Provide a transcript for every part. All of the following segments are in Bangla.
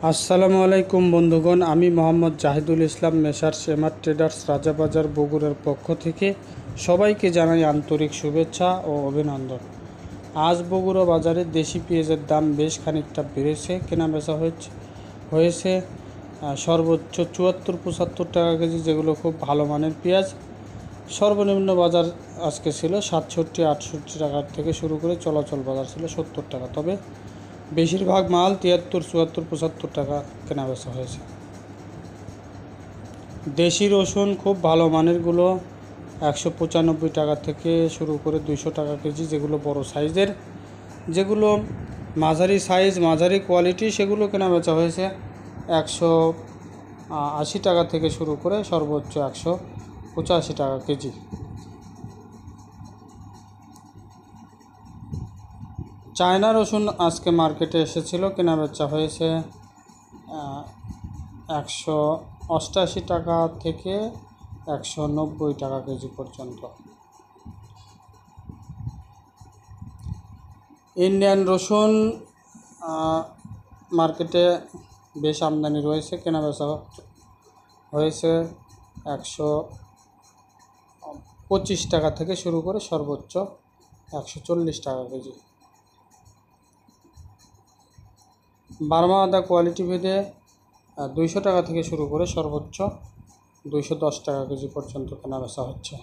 আসসালামু আলাইকুম বন্ধুগণ, আমি মোহাম্মদ জাহিদুল ইসলাম মেসার্স এমআর ট্রেডার্স রাজাবাজার বগুড়ার পক্ষ থেকে সবাইকে জানাই আন্তরিক শুভেচ্ছা ও অভিনন্দন। আজ বগুড়া বাজারে দেশি পেঁয়াজের দাম বেশ খানিকটা বেড়েছে, কেনাবেচা হয়েছে সর্বোচ্চ 74-75 টাকা কেজি, যেগুলো খুব ভালো মানের পেঁয়াজ। সর্বনিম্ন বাজার আজকে ছিল 67-68 টাকা থেকে শুরু করে চলাচল বাজার ছিল 70 টাকা, তবে বেশিরভাগ মাল 73-74-75 টাকা কেনাবেচা হয়েছে। দেশি রসুন খুব ভালো মানেরগুলো 195 টাকা থেকে শুরু করে 200 টাকা কেজি, যেগুলো বড় সাইজের। যেগুলো মাঝারি সাইজ, মাঝারি কোয়ালিটি, সেগুলো কেনাবেচা হয়েছে 180 টাকা থেকে শুরু করে সর্বোচ্চ 185 টাকা কেজি। চায়না রসুন আজকে মার্কেটে এসেছিল, কেনাবেচা হয়েছে 188 টাকা থেকে 190 টাকা কেজি পর্যন্ত। ইন্ডিয়ান রসুন মার্কেটে বেশ আমদানি রয়েছে, কেনাবেচা হয়েছে 125 টাকা থেকে শুরু করে সর্বোচ্চ 140 টাকা কেজি। বার্মা আদা কোয়ালিটি ভেদে 200 টাকা থেকে শুরু করে সর্বোচ্চ 210 টাকা কেজি পর্যন্ত কেনাবেচা হচ্ছে।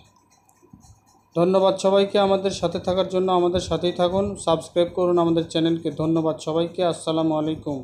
ধন্যবাদ সবাইকে আমাদের সাথে থাকার জন্য। আমাদের সাথেই থাকুন, সাবস্ক্রাইব করুন আমাদের চ্যানেলকে। ধন্যবাদ সবাইকে। আসসালামু আলাইকুম।